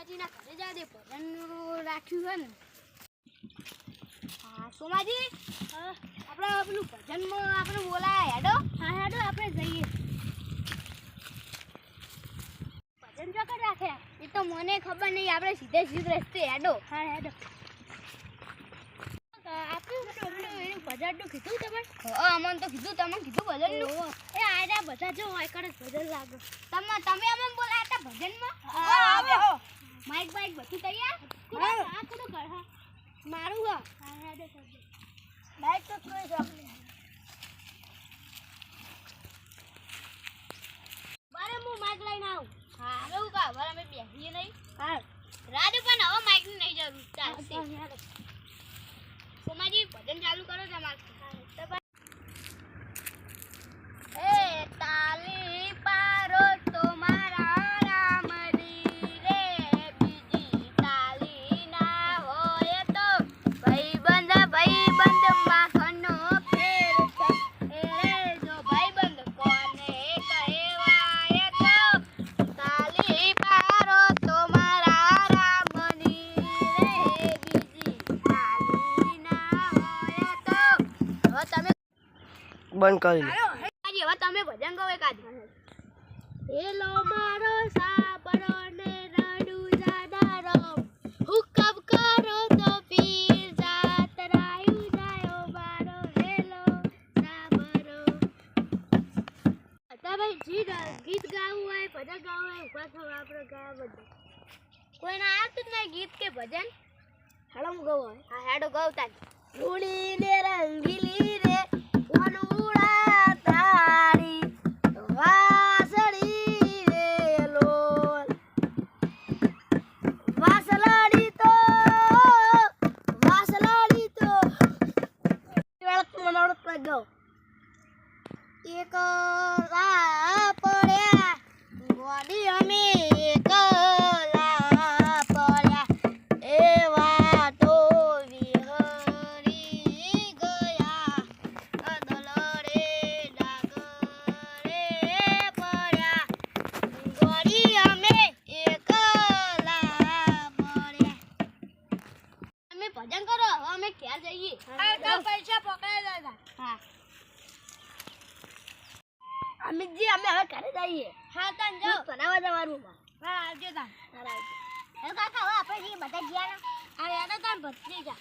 સોમાજીના ઘરે જા દે ભજન રાખ્યું છે ને. હા સોમાજી, આપણે પેલું ભજનમાં આપણે બોલાય હેડો. હા હેડો આપણે જઈએ. ભજન ચોકડ રાખે એ તો મને ખબર નહીં, આપણે સીધે સીધ રસ્તે હેડો. હા હેડો. ભજનનું કીધું તમે? હા અમને તો કીધું, તમને કીધું ભજનનું? એ આયરા બધા જો હોય કરે ભજન લાગે. તમે અમને બોલાયા હતા ભજનમાં? આવો માઈક બાઈક બધું તૈયાર? આ કોનું ઘર? હા મારું. હા હેડો કરજો. બાઈક તો થોડી રાખી. બારે હું માઈક લઈને આવું. હા એવું કા હવે અમે બેસીએ નહીં. હા રાજુ પણ હવે માઈક ની નહીં જરૂર. ચાલશે. સોમાજી ભજન ચાલુ કરો તમારે. એ તાલી પારો તમારા રામરી રે, બીજી તાલી ના હોય તો ભાઈબંધ માખણનો ફેર છે. એ રે જો ભાઈબંધ કોને કહેવાય તો તાલી પારો તમારા રામની રે, બીજી તાલી ના હોય તો. હવે તમે બંધ કરી લે. હવે તમે ભજન ગાઓ એક આજ. હેલો મારો સાબરો ને રડું જાડારો, હુકમ કરો તો પીર જાત રાયુ જાયો મારો હેલો સાબરો. તમે ગીત ગાવું હોય ભજન ગાવું હોય ઉભા થવા આપણે ગાવા બધું. કોઈને આવતું જ નહીં ગીત કે ભજન? હેડો હું ગાવું હોય. હા હેડો ગાવતા જ. રૂડી ને રંગીલી રે વનુડા તારી વાસળી રે લોલ, વાસળી તો એક પડ્યા ગોડી અમે એકલા પડ્યા, એવા તો વિહરી ગયા અદલરે ડાગરે પડ્યા, ગોડી અમે એકલા પડ્યા. તમે ભજન કરો, હવે અમે ઘેર જઈએ. પૈસા પકડાઈ દાદા. હા અમિતજી અમે હવે ઘરે જઈએ. હા તાન જાઓ. બનાવવા જવાનું. હા આવજો તાન. હા આવજો. એ કાકા હવે આપણે બધા ગયા ને. આ યાદ તાન ભત્રી જા.